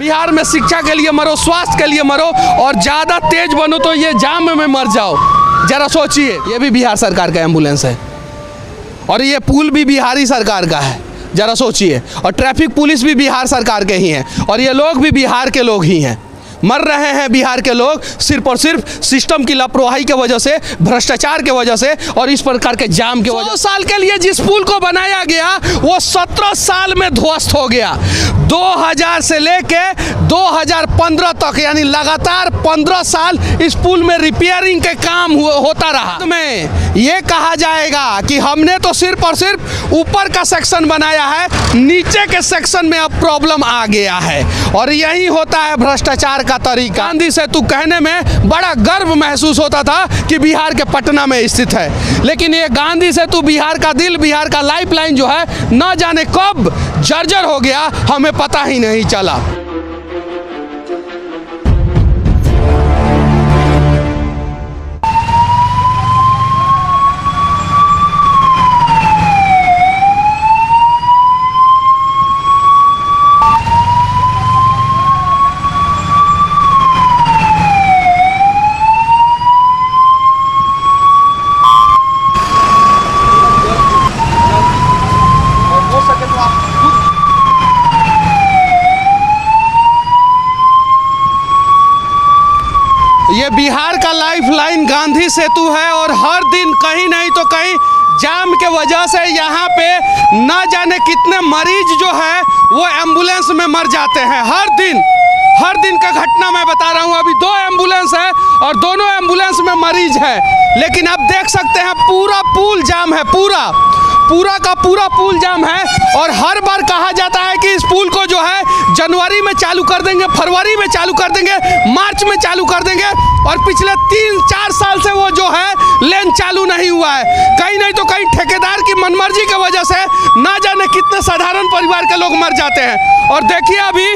बिहार में शिक्षा के लिए मरो, स्वास्थ्य के लिए मरो और ज़्यादा तेज बनो तो ये जाम में मर जाओ। जरा सोचिए, ये भी बिहार सरकार का एम्बुलेंस है और ये पुल भी बिहारी सरकार का है। जरा सोचिए, और ट्रैफिक पुलिस भी बिहार सरकार के ही हैं और ये लोग भी बिहार के लोग ही हैं। मर रहे हैं बिहार के लोग सिर्फ और सिर्फ सिस्टम की लापरवाही की वजह से, भ्रष्टाचार की वजह से और इस प्रकार के जाम की वजह से। 100 साल के लिए जिस पुल को बनाया गया वो 17 साल में ध्वस्त हो गया। 2000 से लेके 2015 तक यानी लगातार 15 साल इस पुल में रिपेयरिंग के काम होता रहा। में ये कहा जाएगा कि हमने तो सिर्फ और सिर्फ ऊपर का सेक्शन बनाया है, नीचे के सेक्शन में अब प्रॉब्लम आ गया है और यही होता है भ्रष्टाचार का तरीका। गांधी सेतु कहने में बड़ा गर्व महसूस होता था कि बिहार के पटना में स्थित है, लेकिन ये गांधी सेतु बिहार का दिल, बिहार का लाइफलाइन जो है न जाने कब जर्जर हो गया, हमें पता ही नहीं चला। ये बिहार का लाइफलाइन गांधी सेतु है और हर दिन कहीं नहीं तो कहीं जाम के वजह से यहाँ पे न जाने कितने मरीज जो है वो एम्बुलेंस में मर जाते हैं। हर दिन का घटना मैं बता रहा हूँ। अभी 2 एम्बुलेंस है और दोनों एम्बुलेंस में मरीज है, लेकिन आप देख सकते हैं पूरा पुल जाम है, पूरा का पूरा पुल जाम है। और हर बार कहा जाता है कि इस पुल को जो है जनवरी में चालू कर देंगे, फरवरी में चालू कर देंगे, मार्च में चालू कर देंगे और पिछले 3-4 साल से वो जो है लेन चालू नहीं हुआ है। कहीं नहीं तो कहीं ठेकेदार की मनमर्जी की वजह से ना जाने कितने साधारण परिवार के लोग मर जाते हैं। और देखिए अभी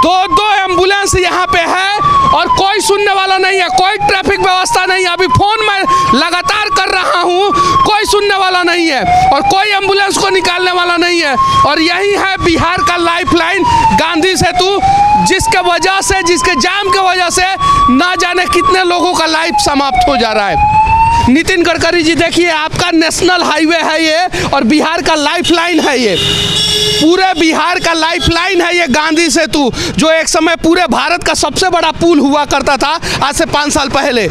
2 एम्बुलेंस यहाँ पे है और कोई सुनने वाला नहीं है, कोई ट्रैफिक व्यवस्था नहीं है। अभी फोन मैं लगातार कर रहा हूँ, कोई सुनने वाला नहीं है और कोई एम्बुलेंस को निकालने वाला नहीं है। और यही है बिहार का लाइफलाइन गांधी सेतु, जिसके जाम के वजह से ना जाने कितने लोगों का लाइफ समाप्त हो जा रहा है। नितिन गडकरी जी देखिए, आपका नेशनल हाईवे है ये और बिहार का लाइफलाइन है ये, पूरे बिहार का लाइफलाइन है ये गांधी सेतु, जो एक समय पूरे भारत का सबसे बड़ा पुल हुआ करता था आज से 5 साल पहले।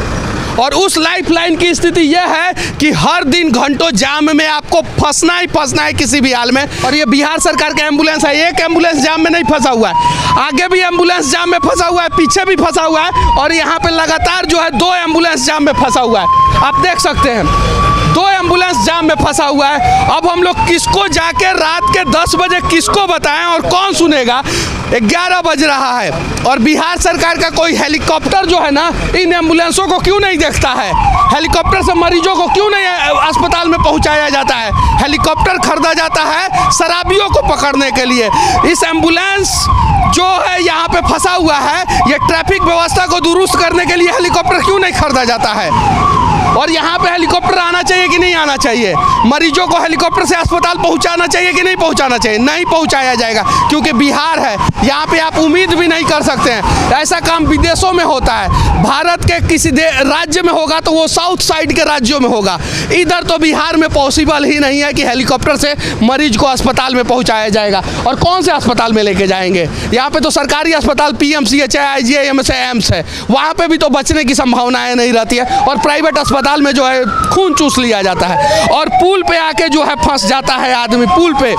और उस लाइफलाइन की स्थिति यह है कि हर दिन घंटों जाम में आपको फंसना ही फंसना है किसी भी हाल में। और ये बिहार सरकार का एम्बुलेंस है, एक एम्बुलेंस जाम में नहीं फंसा हुआ है, आगे भी एम्बुलेंस जाम में फंसा हुआ है, पीछे भी फंसा हुआ है और यहाँ पे लगातार जो है 2 एम्बुलेंस जाम में फंसा हुआ है। आप देख सकते हैं 2 एम्बुलेंस जाम में फंसा हुआ है। अब हम लोग किसको जाके रात के 10 बजे किसको बताएं और कौन सुनेगा? 11 बज रहा है और बिहार सरकार का कोई हेलीकॉप्टर जो है ना इन एम्बुलेंसों को क्यों नहीं देखता है? हेलीकॉप्टर से मरीजों को क्यों नहीं अस्पताल में पहुंचाया जाता है? हेलीकॉप्टर खरीदा जाता है शराबियों को पकड़ने के लिए। इस एम्बुलेंस जो है यहाँ पे फंसा हुआ है, ये ट्रैफिक व्यवस्था को दुरुस्त करने के लिए हेलीकॉप्टर क्यों नहीं खरीदा जाता है? और यहाँ पे हेलीकॉप्टर आना चाहिए कि नहीं आना चाहिए? मरीजों को हेलीकॉप्टर से अस्पताल पहुँचाना चाहिए कि नहीं पहुँचाना चाहिए? नहीं पहुँचाया जाएगा क्योंकि बिहार है, यहाँ पे आप उम्मीद भी नहीं कर सकते हैं। ऐसा काम विदेशों में होता है, भारत के किसी राज्य में होगा तो वो साउथ साइड के राज्यों में होगा। इधर तो बिहार में पॉसिबल ही नहीं है कि हेलीकॉप्टर से मरीज को अस्पताल में पहुँचाया जाएगा। और कौन से अस्पताल में लेके जाएंगे? यहाँ पे तो सरकारी अस्पताल PMCH है, IGIMS है, एम्स है, वहाँ पे भी तो बचने की संभावनाएं नहीं रहती है। और प्राइवेट अस्पताल में जो है खून चूस लिया जाता है और पुल पे आके जो है फंस जाता है आदमी पुल पे।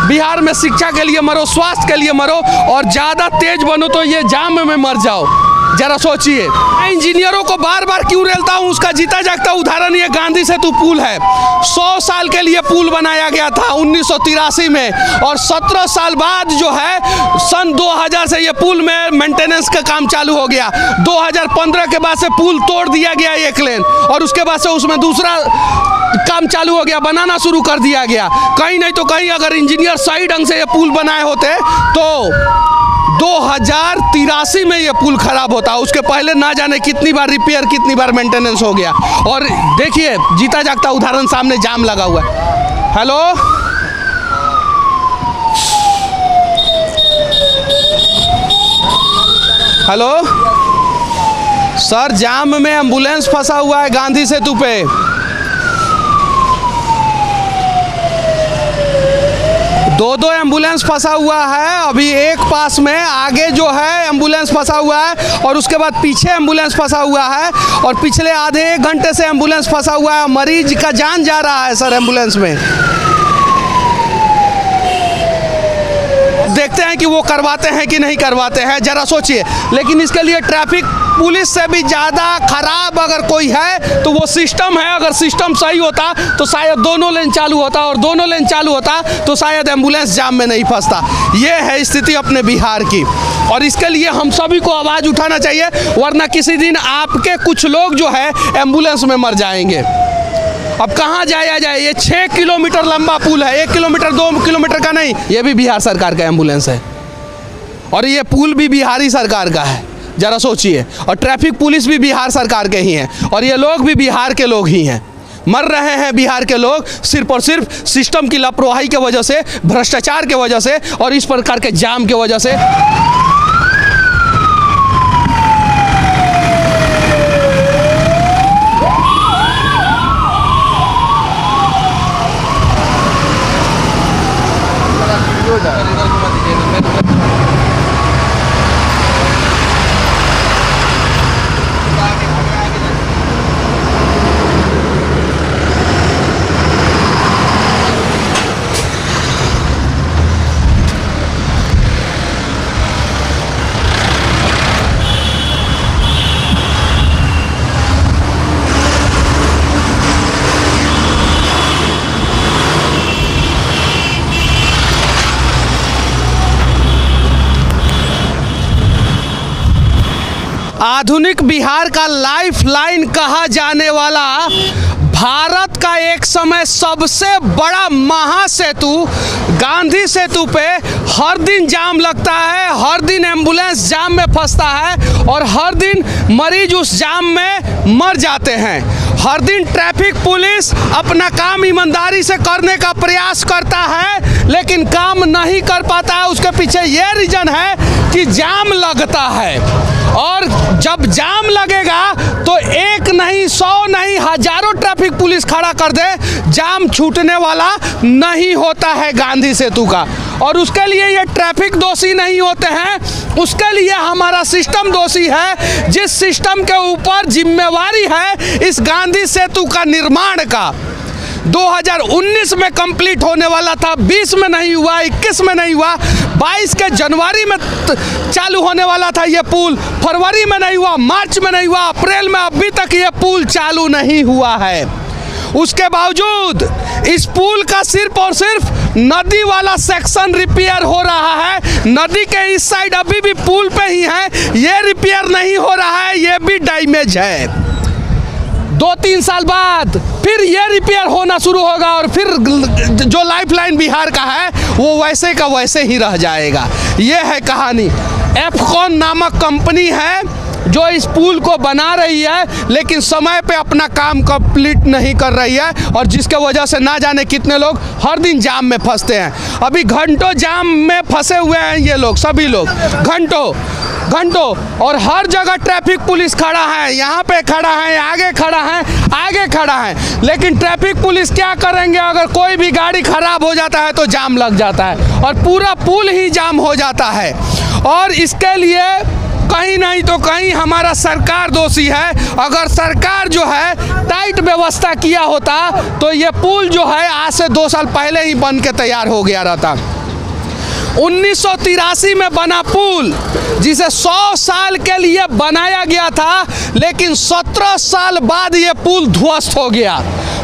बिहार में शिक्षा के लिए मरो, स्वास्थ्य के लिए मरो और ज़्यादा तेज बनो तो ये जाम में मर जाओ। जरा सोचिए, मैं इंजीनियरों को बार बार क्यों रेलता हूँ, उसका जीता जागता उदाहरण ये गांधी सेतु पुल है। 100 साल के लिए पुल बनाया गया था 1983 में और 17 साल बाद जो है सन 2000 से ये पुल में मेंटेनेंस का काम चालू हो गया। 2015 के बाद से पुल तोड़ दिया गया 1 लेन और उसके बाद से उसमें दूसरा काम चालू हो गया, बनाना शुरू कर दिया गया। कहीं नहीं तो कहीं अगर इंजीनियर सही ढंग से ये पुल बनाए होते तो 2083 में ये पुल खराब होता, उसके पहले ना जाने कितनी बार रिपेयर, कितनी बार मेंटेनेंस हो गया। और देखिए जीता जागता उदाहरण सामने जाम लगा हुआ है। हेलो, हेलो सर, जाम में एम्बुलेंस फंसा हुआ है गांधी सेतु पे। दो एम्बुलेंस फंसा हुआ है, अभी एक पास में आगे जो है एम्बुलेंस फंसा हुआ है और उसके बाद पीछे एम्बुलेंस फंसा हुआ है और पिछले आधे 1 घंटे से एम्बुलेंस फंसा हुआ है। मरीज का जान जा रहा है सर एम्बुलेंस में। देखते हैं कि वो करवाते हैं कि नहीं करवाते हैं, जरा सोचिए। लेकिन इसके लिए ट्रैफिक पुलिस से भी ज़्यादा खराब अगर कोई है तो वो सिस्टम है। अगर सिस्टम सही होता तो शायद दोनों लेन चालू होता, और दोनों लेन चालू होता तो शायद एम्बुलेंस जाम में नहीं फंसता। ये है स्थिति अपने बिहार की, और इसके लिए हम सभी को आवाज़ उठाना चाहिए, वरना किसी दिन आपके कुछ लोग जो है एम्बुलेंस में मर जाएंगे। अब कहाँ जाया जाए? ये 6 किलोमीटर लंबा पुल है, 1 किलोमीटर 2 किलोमीटर का नहीं, ये भी बिहार सरकार का एम्बुलेंस है और ये पुल भी बिहारी सरकार का है। जरा सोचिए। और ट्रैफिक पुलिस भी बिहार सरकार के ही हैं और ये लोग भी बिहार के लोग ही हैं। मर रहे हैं बिहार के लोग सिर्फ और सिर्फ सिस्टम की लापरवाही की वजह से, भ्रष्टाचार की वजह से और इस प्रकार के जाम की वजह से। आधुनिक बिहार का लाइफलाइन कहा जाने वाला भारत का एक समय सबसे बड़ा महासेतु गांधी सेतु पे हर दिन जाम लगता है, हर दिन एम्बुलेंस जाम में फंसता है और हर दिन मरीज उस जाम में मर जाते हैं। हर दिन ट्रैफिक पुलिस अपना काम ईमानदारी से करने का प्रयास करता है लेकिन काम नहीं कर पाता है। उसके पीछे ये रीज़न है कि जाम लगता है, और जब जाम लगेगा तो एक नहीं 100 नहीं हजारों ट्रैफिक पुलिस खड़ा कर दे, जाम छूटने वाला नहीं होता है गांधी सेतु का। और उसके लिए ये ट्रैफिक दोषी नहीं होते हैं, उसके लिए हमारा सिस्टम दोषी है, जिस सिस्टम के ऊपर जिम्मेवारी है इस गांधी सेतु का निर्माण का। 2019 में कंप्लीट होने वाला था, 20 में नहीं हुआ, 21 में नहीं हुआ, 22 के जनवरी में चालू होने वाला था ये पुल, फरवरी में नहीं हुआ, मार्च में नहीं हुआ, अप्रैल में अभी तक ये पुल चालू नहीं हुआ है। उसके बावजूद इस पुल का सिर्फ और सिर्फ नदी वाला सेक्शन रिपेयर हो रहा है। नदी के इस साइड अभी भी पुल पे ही है, ये रिपेयर नहीं हो रहा है, ये भी डैमेज है। 2-3 साल बाद फिर ये रिपेयर होना शुरू होगा और फिर जो लाइफलाइन बिहार का है वो वैसे का वैसे ही रह जाएगा। ये है कहानी। एफकॉन नामक कंपनी है जो इस पुल को बना रही है लेकिन समय पे अपना काम कंप्लीट नहीं कर रही है, और जिसके वजह से ना जाने कितने लोग हर दिन जाम में फंसते हैं। अभी घंटों जाम में फंसे हुए हैं ये लोग, सभी लोग घंटों, और हर जगह ट्रैफिक पुलिस खड़ा है, यहाँ पे खड़ा है, आगे खड़ा है। लेकिन ट्रैफिक पुलिस क्या करेंगे? अगर कोई भी गाड़ी खराब हो जाता है तो जाम लग जाता है और पूरा पुल ही जाम हो जाता है। और इसके लिए कहीं नहीं तो कहीं हमारा सरकार दोषी है। अगर सरकार जो है टाइट व्यवस्था किया होता तो ये पुल जो है आज से 2 साल पहले ही बन के तैयार हो गया रहता। 1983 में बना पुल जिसे 100 साल के लिए बनाया गया था, लेकिन 17 साल बाद ये पुल ध्वस्त हो गया।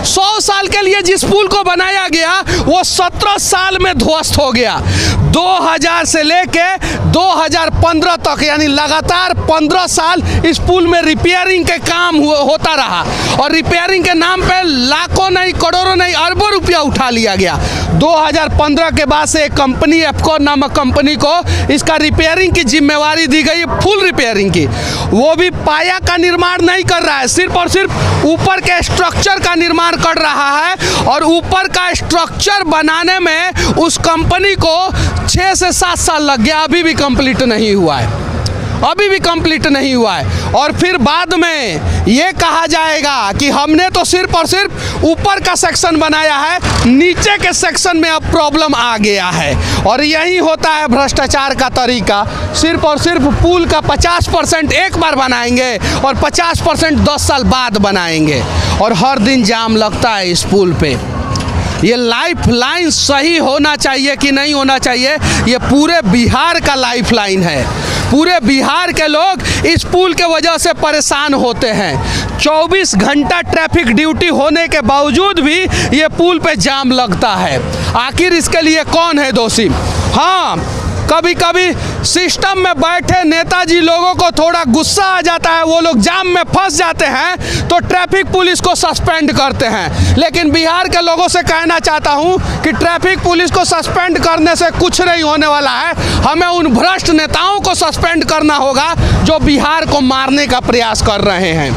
100 साल के लिए जिस पुल को बनाया गया वो 17 साल में ध्वस्त हो गया। 2000 से लेके 2015 तक यानी लगातार 15 साल इस पुल में रिपेयरिंग के काम होता रहा, और रिपेयरिंग के नाम पे लाखों नहीं, करोड़ों नहीं, अरबों रुपया उठा लिया गया। 2015 के बाद से एक कंपनी एफकॉन नामक कंपनी को इसका रिपेयरिंग की जिम्मेवारी दी गई, फुल रिपेयरिंग की। वो भी पाया का निर्माण नहीं कर रहा है, सिर्फ और सिर्फ ऊपर के स्ट्रक्चर का निर्माण कर रहा है, और ऊपर का स्ट्रक्चर बनाने में उस कंपनी को 6 से 7 साल लग गया, अभी भी कंप्लीट नहीं हुआ है। अभी भी कंप्लीट नहीं हुआ है। और फिर बाद में ये कहा जाएगा कि हमने तो सिर्फ और सिर्फ ऊपर का सेक्शन बनाया है, नीचे के सेक्शन में अब प्रॉब्लम आ गया है। और यही होता है भ्रष्टाचार का तरीका। सिर्फ और सिर्फ पुल का 50% एक बार बनाएंगे और 50% 10 साल बाद बनाएंगे, और हर दिन जाम लगता है इस पुल पे। ये लाइफ लाइन सही होना चाहिए कि नहीं होना चाहिए, ये पूरे बिहार का लाइफ लाइन है। पूरे बिहार के लोग इस पुल के वजह से परेशान होते हैं। 24 घंटा ट्रैफिक ड्यूटी होने के बावजूद भी ये पुल पे जाम लगता है। आखिर इसके लिए कौन है दोषी? हाँ, कभी कभी सिस्टम में बैठे नेताजी लोगों को थोड़ा गुस्सा आ जाता है, वो लोग जाम में फंस जाते हैं तो ट्रैफिक पुलिस को सस्पेंड करते हैं। लेकिन बिहार के लोगों से कहना चाहता हूं कि ट्रैफिक पुलिस को सस्पेंड करने से कुछ नहीं होने वाला है। हमें उन भ्रष्ट नेताओं को सस्पेंड करना होगा जो बिहार को मारने का प्रयास कर रहे हैं।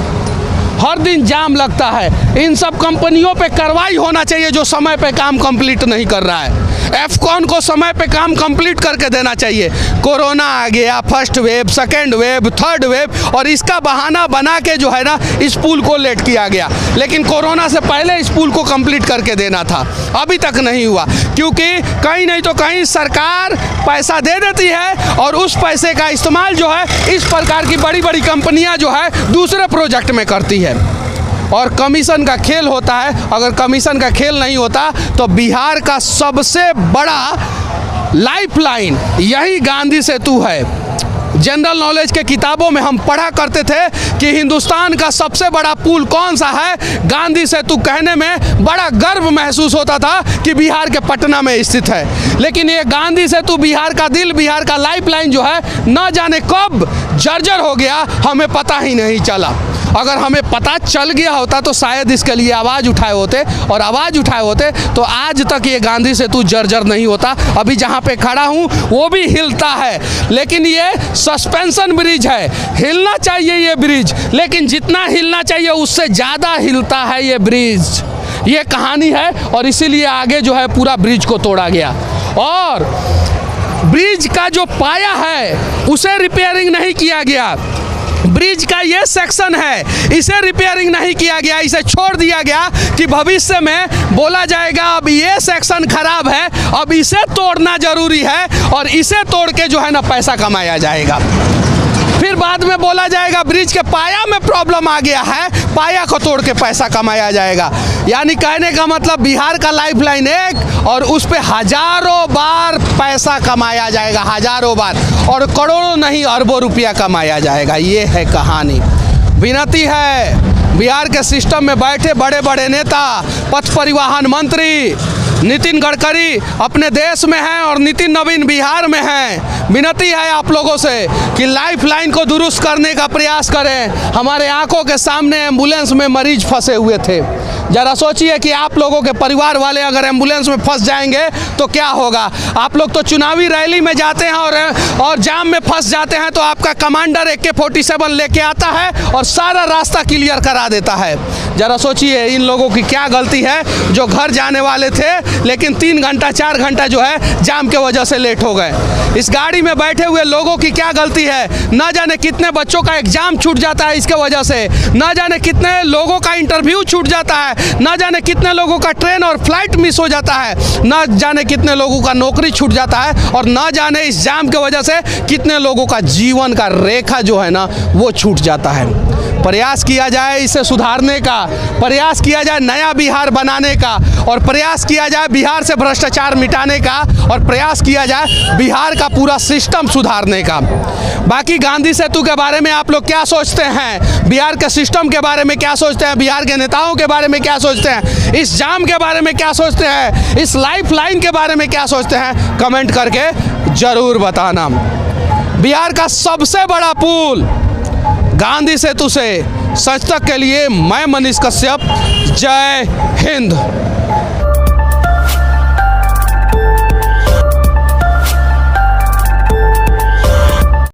हर दिन जाम लगता है। इन सब कंपनियों पे कार्रवाई होना चाहिए जो समय पे काम कंप्लीट नहीं कर रहा है। एफकॉन को समय पे काम कंप्लीट करके देना चाहिए। कोरोना आ गया, first wave, second wave, third wave, और इसका बहाना बना के जो है ना इस पुल को लेट किया गया। लेकिन कोरोना से पहले इस पुल को कंप्लीट करके देना था, अभी तक नहीं हुआ। क्योंकि कहीं नहीं तो कहीं सरकार पैसा दे देती है और उस पैसे का इस्तेमाल जो है इस प्रकार की बड़ी बड़ी कंपनियां जो है दूसरे प्रोजेक्ट में करती है, और कमीशन का खेल होता है। अगर कमीशन का खेल नहीं होता तो बिहार का सबसे बड़ा लाइफलाइन यही गांधी सेतु है। जनरल नॉलेज के किताबों में हम पढ़ा करते थे कि हिंदुस्तान का सबसे बड़ा पुल कौन सा है, गांधी सेतु कहने में बड़ा गर्व महसूस होता था कि बिहार के पटना में स्थित है। लेकिन ये गांधी सेतु बिहार का दिल, बिहार का लाइफलाइन जो है न जाने कब जर्जर हो गया, हमें पता ही नहीं चला। अगर हमें पता चल गया होता तो शायद इसके लिए आवाज़ उठाए होते, और आवाज़ उठाए होते तो आज तक ये गांधी सेतु जर्जर नहीं होता। अभी जहाँ पे खड़ा हूँ वो भी हिलता है, लेकिन ये सस्पेंशन ब्रिज है। हिलना चाहिए ये ब्रिज, लेकिन जितना हिलना चाहिए उससे ज़्यादा हिलता है ये ब्रिज। ये कहानी है, और इसीलिए आगे जो है पूरा ब्रिज को तोड़ा गया। और ब्रिज का जो पाया है उसे रिपेयरिंग नहीं किया गया। ब्रिज का ये सेक्शन है, इसे रिपेयरिंग नहीं किया गया, इसे छोड़ दिया गया कि भविष्य में बोला जाएगा अब ये सेक्शन खराब है, अब इसे तोड़ना जरूरी है, और इसे तोड़ के जो है ना पैसा कमाया जाएगा। फिर बाद में बोला जाएगा ब्रिज के पाया में प्रॉब्लम आ गया है, पाया को तोड़ के पैसा कमाया जाएगा। यानी कहने का मतलब बिहार का लाइफलाइन एक, और उस पे हजारों बार पैसा कमाया जाएगा, हजारों बार, और करोड़ों नहीं अरबों रुपया कमाया जाएगा। ये है कहानी। विनती है बिहार के सिस्टम में बैठे बड़े बड़े नेता, पथ परिवहन मंत्री नितिन गडकरी अपने देश में हैं और नितिन नवीन बिहार में हैं। विनती है आप लोगों से कि लाइफलाइन को दुरुस्त करने का प्रयास करें। हमारे आंखों के सामने एम्बुलेंस में मरीज फंसे हुए थे। ज़रा सोचिए कि आप लोगों के परिवार वाले अगर एम्बुलेंस में फंस जाएंगे तो क्या होगा। आप लोग तो चुनावी रैली में जाते हैं और जाम में फंस जाते हैं तो आपका कमांडर AK-47 लेके आता है और सारा रास्ता क्लियर करा देता है। ज़रा सोचिए इन लोगों की क्या गलती है जो घर जाने वाले थे लेकिन 3 घंटा 4 घंटा जो है जाम के वजह से लेट हो गए। इस गाड़ी में बैठे हुए लोगों की क्या गलती है। ना जाने कितने बच्चों का एग्जाम छूट जाता है इसके वजह से, ना जाने कितने लोगों का इंटरव्यू छूट जाता है, ना जाने कितने लोगों का ट्रेन और फ्लाइट मिस हो जाता है, ना जाने कितने लोगों का नौकरी छूट जाता है, और ना जाने इस जाम के वजह से कितने लोगों का जीवन का रेखा जो है ना वो छूट जाता है। प्रयास किया जाए इसे सुधारने का, प्रयास किया जाए नया बिहार बनाने का, और प्रयास किया जाए बिहार से भ्रष्टाचार मिटाने का, और प्रयास किया जाए बिहार का पूरा सिस्टम सुधारने का। बाकी गांधी सेतु के बारे में आप लोग क्या सोचते हैं, बिहार के सिस्टम के बारे में क्या सोचते हैं, बिहार के नेताओं के बारे में क्या सोचते हैं, इस जाम के बारे में क्या सोचते हैं, इस लाइफ लाइन के बारे में क्या सोचते हैं, कमेंट करके जरूर बताना। बिहार का सबसे बड़ा पुल गांधी सेतु से। सच तक के लिए मैं मनीष कश्यप। जय हिंद।